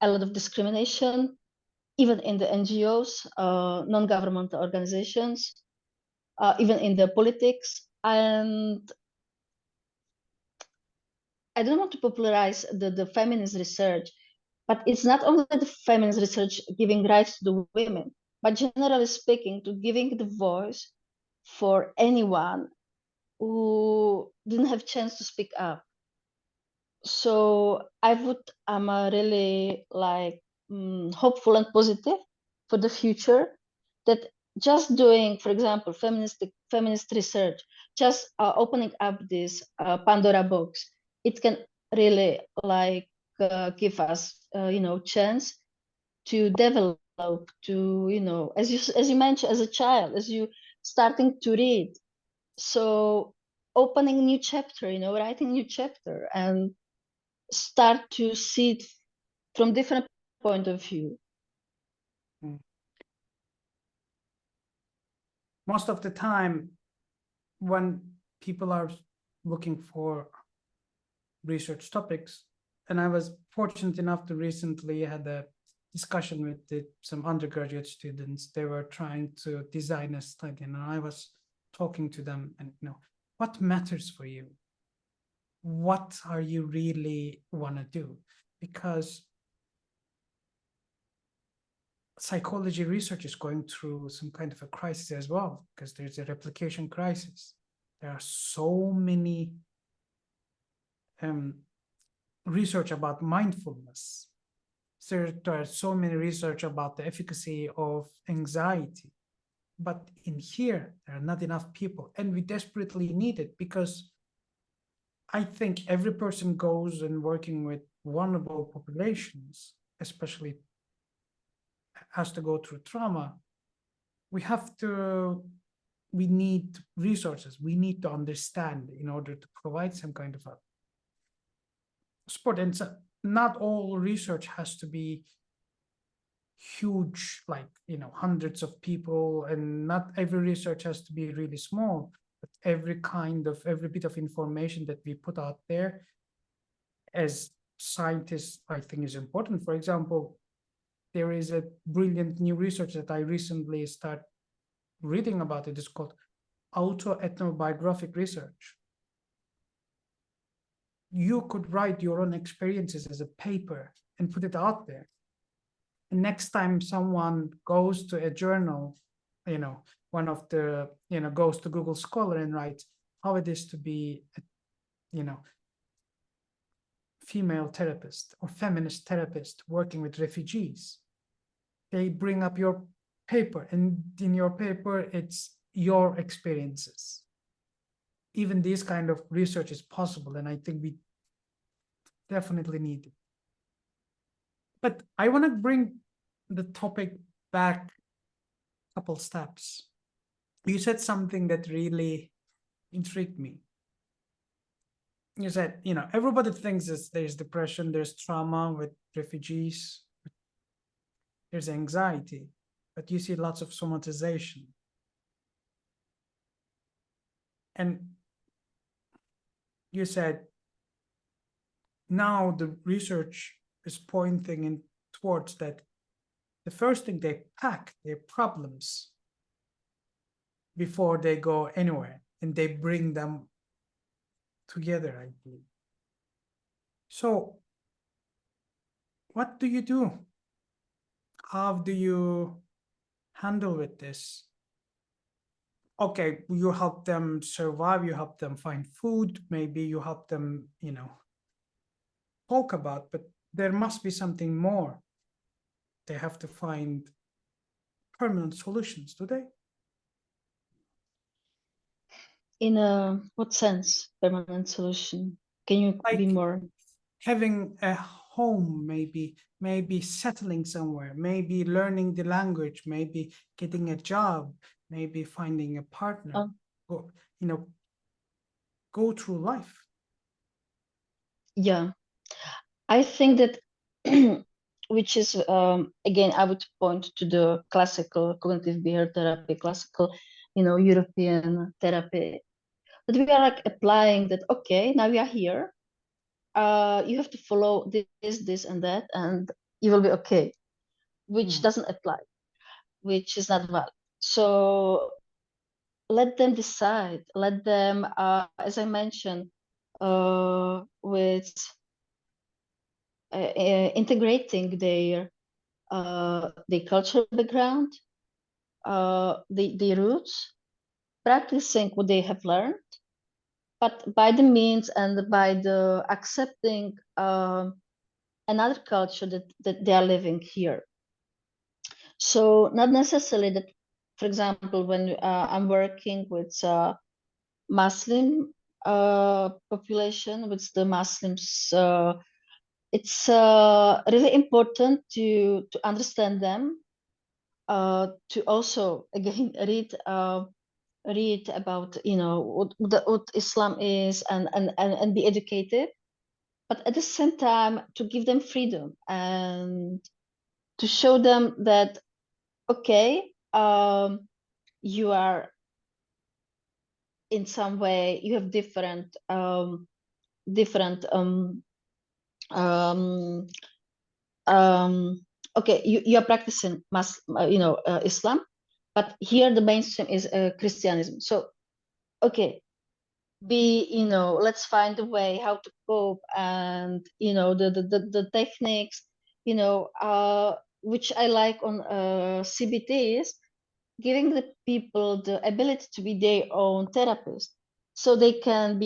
a lot of discrimination, even in the NGOs, non-governmental organizations, even in the politics. And I don't want to popularize the feminist research, but it's not only the feminist research giving rights to the women, but generally speaking, to giving the voice for anyone who didn't have chance to speak up. So I'm really like hopeful and positive for the future, that just doing, for example, feminist research, just opening up this Pandora box, it can really like give us chance to develop, to as you mentioned, as a child, as you starting to read, so opening new chapter, writing new chapter, and start to see it from different point of view. Most of the time, when people are looking for research topics, and I was fortunate enough to recently had a discussion with some undergraduate students. They were trying to design a study, and I was talking to them, and what matters for you? What are you really want to do? Because psychology research is going through some kind of a crisis as well, because there's a replication crisis. There are so many research about mindfulness. There are so many research about the efficacy of anxiety. But in here, there are not enough people, and we desperately need it, because I think every person goes and working with vulnerable populations, especially has to go through trauma. We need resources. We need to understand in order to provide some kind of a support. And so not all research has to be huge, like hundreds of people, and not every research has to be really small, but every bit of information that we put out there as scientists, I think, is important. For example, there is a brilliant new research that I recently started reading about. It is called autoethnographic research. You could write your own experiences as a paper and put it out there. And next time someone goes to a journal, one of the, goes to Google Scholar and writes how it is to be, female therapist or feminist therapist working with refugees. They bring up your paper, and in your paper, it's your experiences. Even this kind of research is possible, and I think we definitely need it. But I want to bring the topic back a couple steps. You said something that really intrigued me. You said, everybody thinks there's depression, there's trauma with refugees, there's anxiety. but you see lots of somatization. And you said now the research is pointing in towards that the first thing they pack their problems before they go anywhere, and they bring them together, I believe. So what do you do? How do you handle with this? Okay, you help them survive, you help them find food, maybe you help them, talk about, but there must be something more. They have to find permanent solutions, do they? In what sense, permanent solution? Can you be Like more? having a home, maybe settling somewhere, maybe learning the language, maybe getting a job, maybe finding a partner, or, go through life. Yeah, I think that which is again, I would point to the classical cognitive behavior therapy, classical, European therapy, that we are like applying that. Okay, now we are here. You have to follow this, and that, and you will be okay. Which doesn't apply, which is not valid. So let them decide. Let them, as I mentioned, with integrating their cultural background, the roots, practicing what they have learned, but by the means and by the accepting another culture that they are living here. So not necessarily that, for example, when I'm working with Muslim population, with the Muslims, it's really important to understand them, to also again read about what Islam is, and be educated, but at the same time to give them freedom and to show them that okay, you are in some way, you have different okay, you are practicing Islam, but here the mainstream is Christianism. So okay, let's find a way how to cope, and the techniques, which I like on CBT is giving the people the ability to be their own therapist, so they can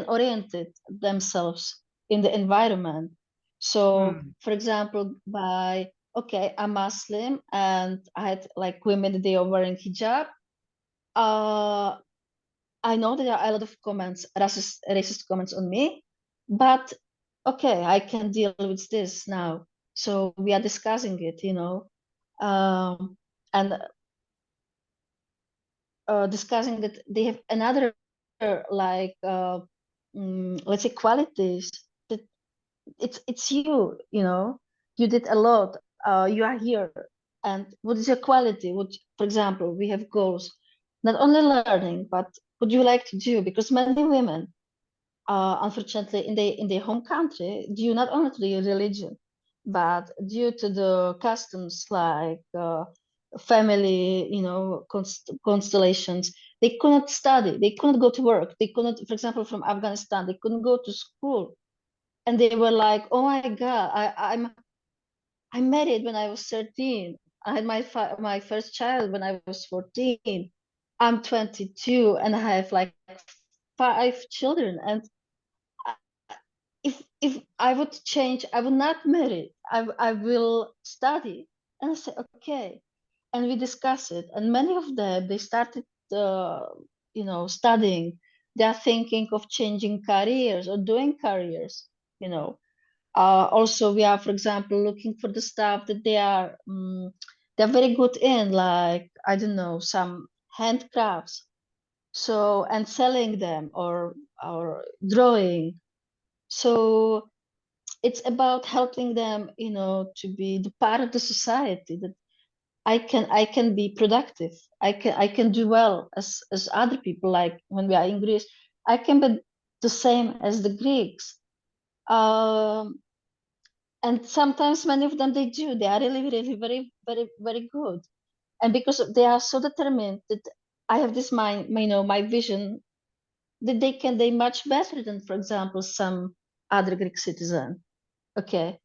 orient themselves in the environment. So for example, by okay, I'm Muslim and I had like women, they are wearing hijab. I know there are a lot of comments, racist comments on me, but okay, I can deal with this now. So we are discussing it, and discussing that they have another like let's say qualities that it's you, you did a lot, you are here, and what is your quality? What, for example, we have goals, not only learning, but what do you like to do? Because many women, unfortunately, in their home country, due not only to the religion, but due to the customs like family, constellations, they couldn't study, they couldn't go to work, they couldn't, for example, from Afghanistan, they couldn't go to school, and they were like, "Oh my God, I'm married when I was 13. I had my first child when I was 14. I'm 22 and I have like 5 children, and if I would change, I would not marry. I will study." And I said, okay. And we discuss it. And many of them, they started, studying. They are thinking of changing careers or doing careers, Also, we are, for example, looking for the stuff that they're very good in, like, I don't know, some handcrafts. So, and selling them, or drawing. So it's about helping them, to be the part of the society, that I can be productive. I can do well as other people. Like when we are in Greece, I can be the same as the Greeks. And sometimes many of them they do. They are really very good. And because they are so determined that I have this my vision that they much better than, for example, some other Greek citizen. Okay,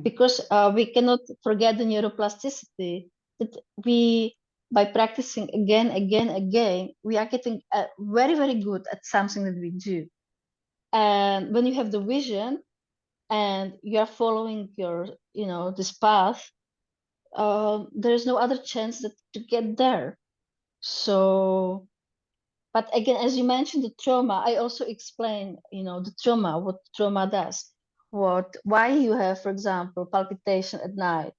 because we cannot forget the neuroplasticity that we, by practicing again, we are getting very good at something that we do. And when you have the vision and you are following your, this path, there is no other chance to get there. So, but again, as you mentioned, the trauma, I also explain, the trauma, what trauma does, why you have, for example, palpitation at night,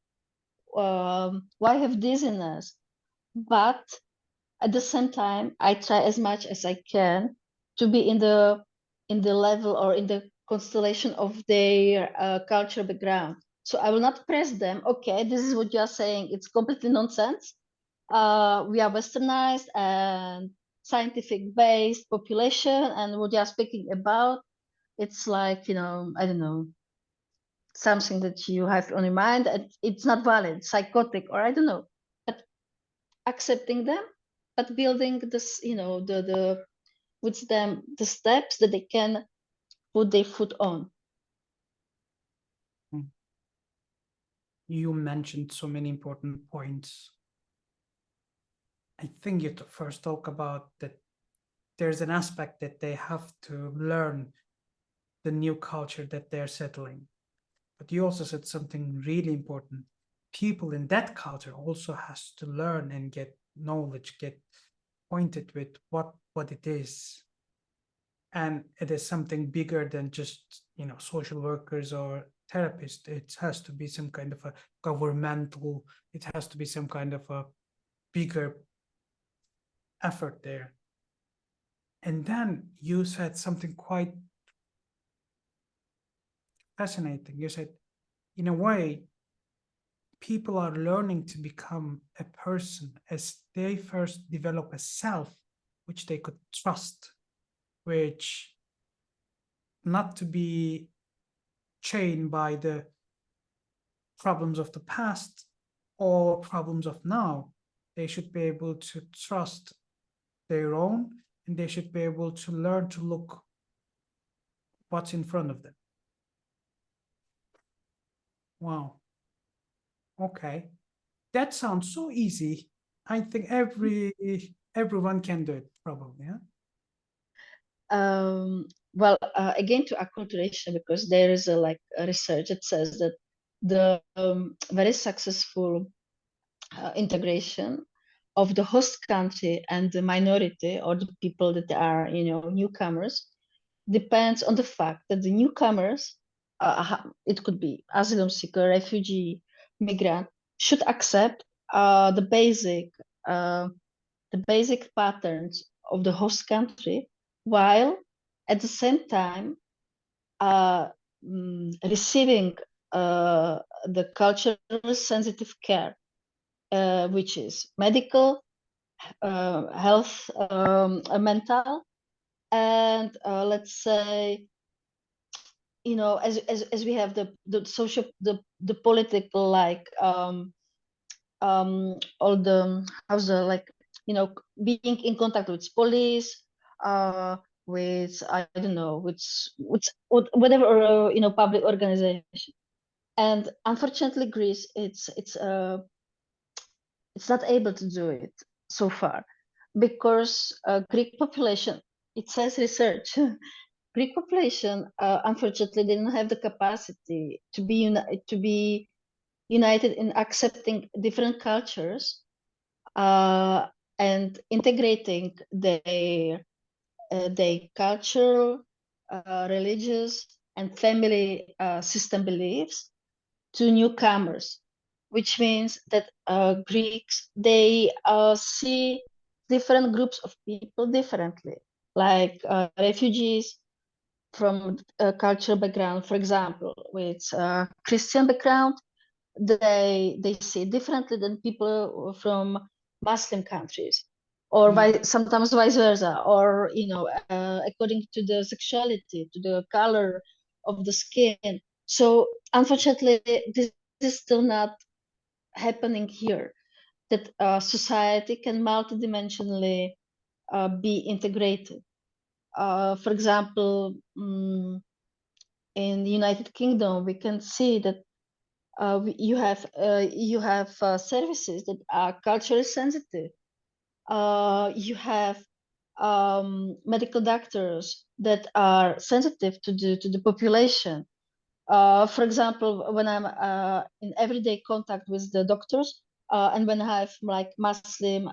why have dizziness. But at the same time, I try as much as I can to be in the level or in the constellation of their cultural background. So I will not press them. Okay, this is what you are saying. It's completely nonsense. We are westernized and scientific based population, and what you are speaking about, it's like, I don't know, something that you have on your mind, and it's not valid, psychotic, or I don't know. But accepting them, but building this, the with them the steps that they can put their foot on. You mentioned so many important points. I think you first talk about that there's an aspect that they have to learn the new culture that they're settling. But you also said something really important. People in that culture also has to learn and get knowledge, get pointed with what it is. And it is something bigger than just, social workers or therapists. It has to be some kind of a governmental, it has to be some kind of a bigger effort there. And then you said something quite fascinating. You said, in a way, people are learning to become a person as they first develop a self, which they could trust, which not to be chained by the problems of the past or problems of now. They should be able to trust their own, and they should be able to learn to look what's in front of them. Wow. Okay. That sounds so easy. I think everyone can do it, probably. Yeah. Well, again, to acculturation, because there is a research that says that the very successful integration of the host country and the minority or the people that are, newcomers, depends on the fact that the newcomers, it could be asylum seeker, refugee, migrant, should accept the basic patterns of the host country, while at the same time receiving the cultural sensitive care, which is medical, health, mental, and let's say, as we have the social, the political, like all the how's the like, being in contact with police, with, I don't know, with whatever, public organization. And unfortunately, Greece, it's not able to do it so far, because Greek population, it says research, Greek population, unfortunately, they don't have the capacity to be united in accepting different cultures, and integrating their cultural, religious, and family system beliefs to newcomers, which means that Greeks, they see different groups of people differently, like refugees from cultural background, for example, with Christian background, they see it differently than people from Muslim countries, or sometimes vice versa, or according to the sexuality, to the color of the skin. So unfortunately, this is still not happening here. That society can multidimensionally be integrated. For example, in the United Kingdom, we can see that you have services that are culturally sensitive. You have medical doctors that are sensitive to the population. For example, when I'm in everyday contact with the doctors, and when I have like Muslim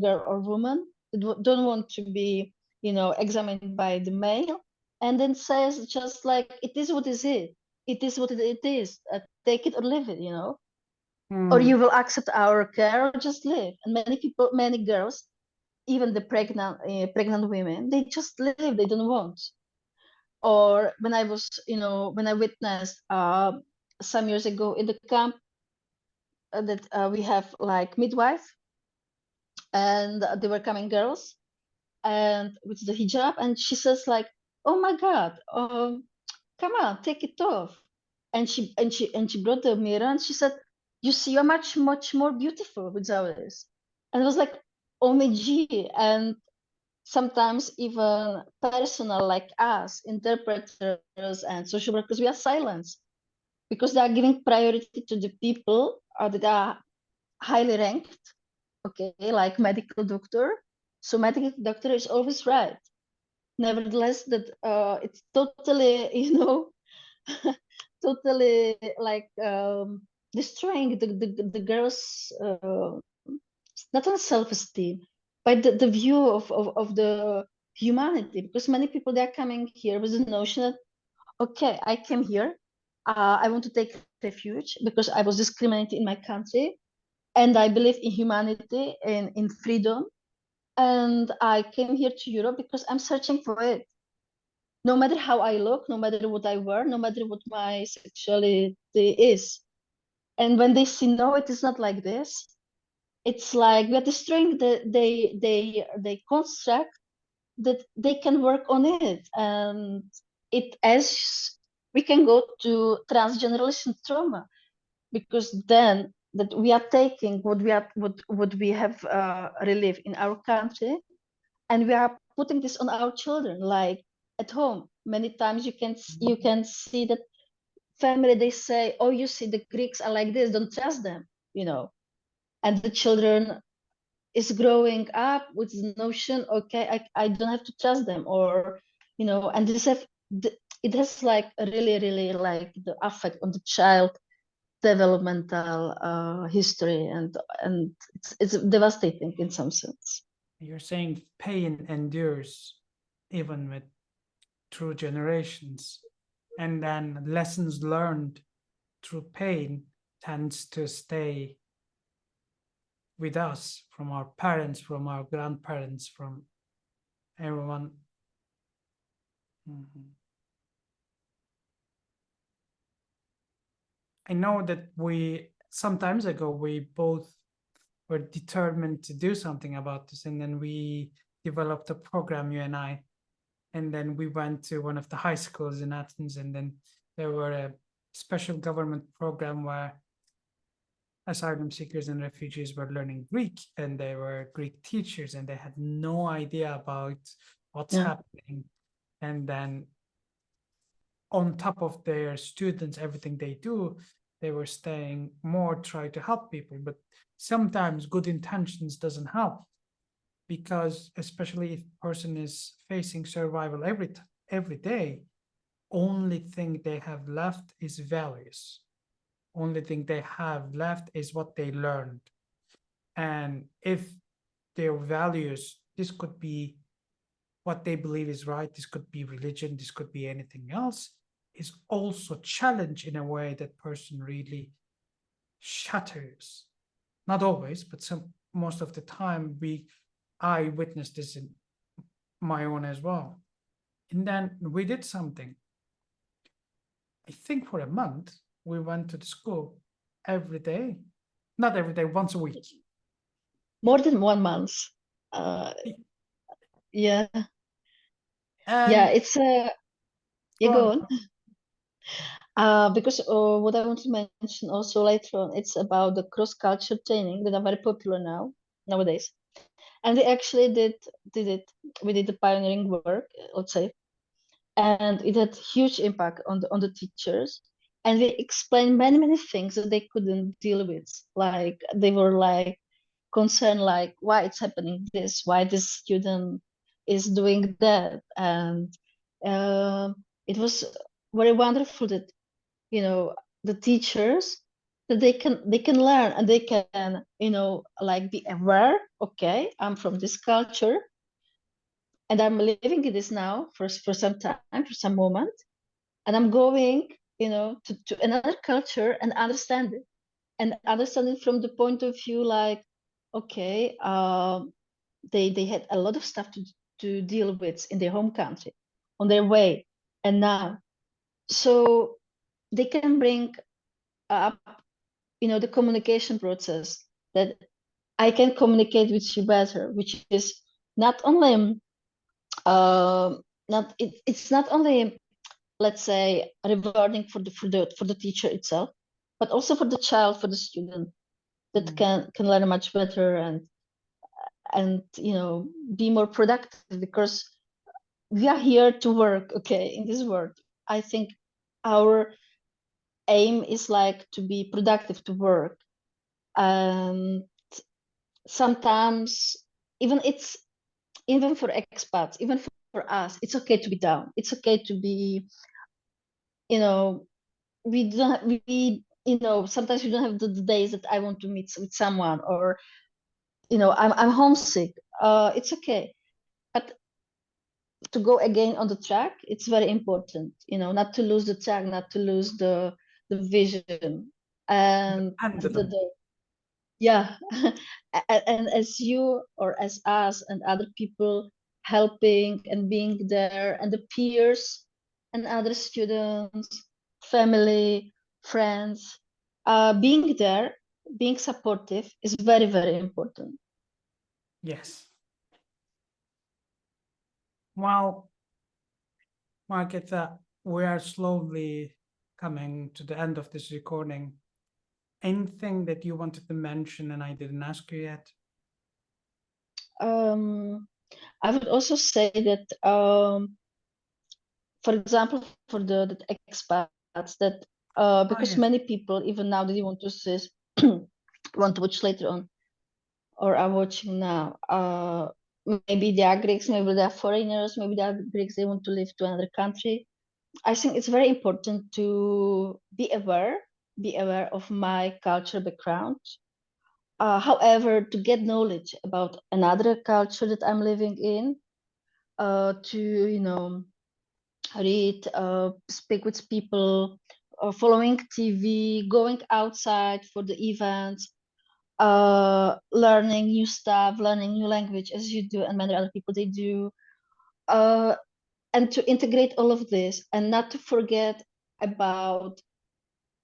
girl or woman that don't want to be, examined by the male, and then says just like, it is what is it. It is what it is. Take it or leave it, or you will accept our care or just live. And many people, many girls, even the pregnant women, they just live. They don't want. Or when I was, when I witnessed some years ago in the camp that we have like midwife, and they were coming girls and with the hijab, and she says like, oh my God, come on, take it off. And she brought the mirror and she said, you see, you're much, much more beautiful without this. And it was like, oh my G. And sometimes even personal like us, interpreters and social workers, we are silenced because they are giving priority to the people that are highly ranked, okay, like medical doctor. So medical doctor is always right. Nevertheless, that it's totally, totally like destroying the girls' not on self-esteem, but the view of the humanity. Because many people, they are coming here with the notion that, okay, I came here, I want to take refuge because I was discriminated in my country, and I believe in humanity and in freedom, and I came here to Europe because I'm searching for it. No matter how I look, no matter what I wear, no matter what my sexuality is. And when they see, no, it is not like this, it's like we are destroying they construct that they can work on it. And it, as we can go to transgeneration trauma, because then that we are taking what we have relieved in our country, and we are putting this on our children, like at home. Many times you can see that family, they say, oh, you see, the Greeks are like this, don't trust them, and the children is growing up with the notion, okay, I don't have to trust them, or and it has like a really like the effect on the child developmental history, and it's devastating in some sense. You're saying pain endures even with through generations, and then lessons learned through pain tends to stay with us from our parents, from our grandparents, from everyone. I know that some times ago we both were determined to do something about this, and then we developed a program, you and I, and then we went to one of the high schools in Athens, and then there were a special government program where asylum seekers and refugees were learning Greek, and they were Greek teachers, and they had no idea about what's happening. And then on top of their students, everything they do, they were staying more, try to help people. But sometimes good intentions doesn't help, because especially if person is facing survival every day, only thing they have left is values. Only thing they have left is what they learned. And if their values, this could be what they believe is right, this could be religion, this could be anything else, is also challenged in a way that person really shatters. Not always, but most of the time I witnessed this in my own as well. And then we did something. I think for a month, we went to the school every day? Not every day, once a week. More than 1 month. Yeah. Yeah, And it's you go go on. on. Because what I want to mention also later on, it's about the cross-culture training that are very popular nowadays. And we actually did it. We did the pioneering work, let's say, and it had huge impact on the teachers. And we explained many things that they couldn't deal with. Like they were like concerned, like why it's happening this, why this student is doing that, and it was very wonderful that the teachers that they can learn and they can like be aware. Okay, I'm from this culture and I'm living in this now for some time, for some moment, and I'm going to another culture and understand it from the point of view like, okay, they had a lot of stuff to deal with in their home country on their way, and now so they can bring up the communication process, that I can communicate with you better, which is not only it's not only, let's say, rewarding for the teacher itself, but also for the child, for the student, that can learn much better and be more productive, because we are here to work, okay, in this world. I think our aim is like to be productive, to work. And sometimes even for expats, even for us, it's okay to be down. It's okay to be, we don't we sometimes we don't have the days that I want to meet with someone, or I'm homesick. It's okay, but to go again on the track, it's very important, not to lose the track, not to lose the vision. And yeah. And as you or as us and other people helping and being there, and the peers and other students, family, friends, being there, being supportive is very, very important. Yes. Well, Marketa, we are slowly coming to the end of this recording. Anything that you wanted to mention and I didn't ask you yet? I would also say that, for example, for the expats, that because yes. many people, even now, they want to see, want to watch later on, or are watching now. Maybe they are Greeks, maybe they are foreigners, maybe they are Greeks, they want to live to another country. I think it's very important to be aware of my cultural background. However, to get knowledge about another culture that I'm living in, to read, speak with people, following TV, going outside for the events, learning new stuff, learning new language as you do and many other people they do, and to integrate all of this and not to forget about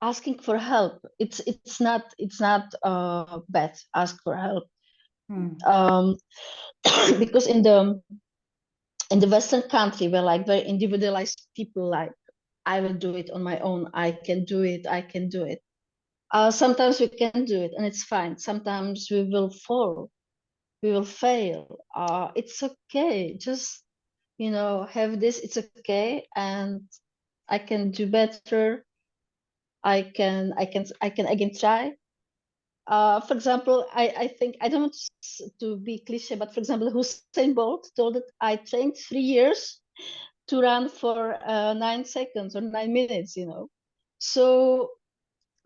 asking for help. It's not bad, ask for help. Because in the Western country, we're like very individualized people, like I will do it on my own, I can do it. Sometimes we can do it and it's fine. Sometimes we will fall, we will fail. It's okay. Just have this. It's okay, and I can do better. I can again try. For example, I think, I don't want to be cliche, but for example, Usain Bolt told that I trained 3 years to run for 9 seconds or 9 minutes. So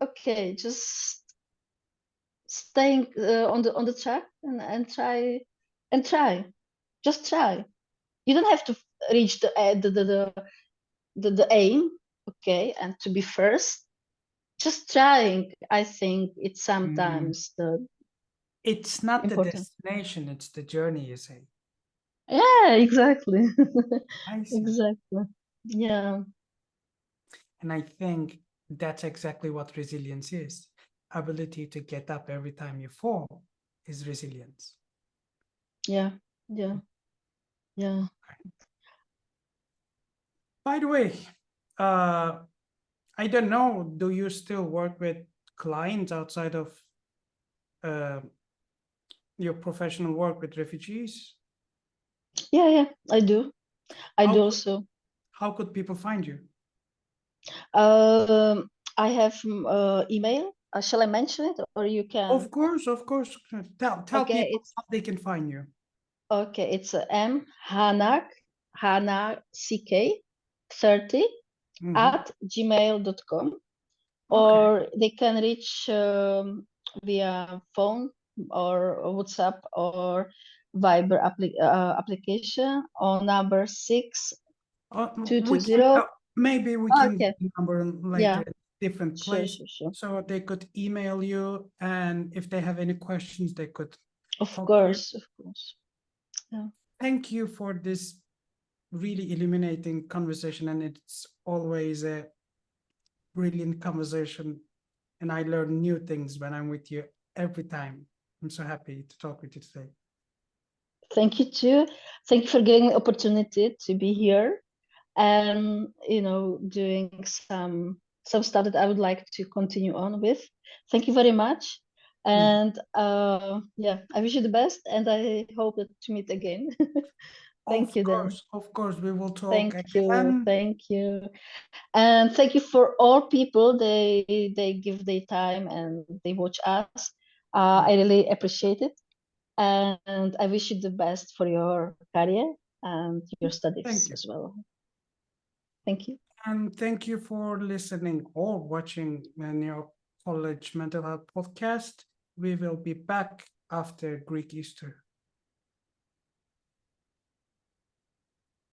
okay, just staying on the track and try, just try. You don't have to reach the aim, okay, and to be first. Just trying, I think it's sometimes it's not important. the destination, it's the journey, you say. Yeah, exactly. I see. Exactly. Yeah. And I think that's exactly what resilience is. ability to get up every time you fall is resilience. Yeah. Yeah. Yeah. By the way, I don't know, do you still work with clients outside of uh, your professional work with refugees? Yeah. Yeah. I do. I How do could, also. how could people find you? I have email. Shall I mention it, or you can? Of course. Tell Okay, people it's how they can find you. okay. It's M Hanak CK 30 Mhm. at gmail.com, Okay. or they can reach via phone or WhatsApp or Viber application on number 6220. Maybe we can Okay, get the number later yeah, in a different sure, place, sure, sure. so they could email you, and if they have any questions, they could Of talk to you. course, of course. Yeah. Thank you for this really illuminating conversation, and it's always a brilliant conversation, and I learn new things when I'm with you every time. I'm so happy to talk with you today. Thank you too. Thank you for giving the opportunity to be here and doing some stuff that I would like to continue on with. Thank you very much. And yeah, I wish you the best, and I hope to meet again. Thank you then. Of course, we will talk Thank you. again. Thank you. And thank you for all people. They give their time and they watch us. I really appreciate it. And I wish you the best for your career and your Thank studies you. as well. Thank you. And thank you for listening or watching your College Mental Health podcast. We will be back after Greek Easter.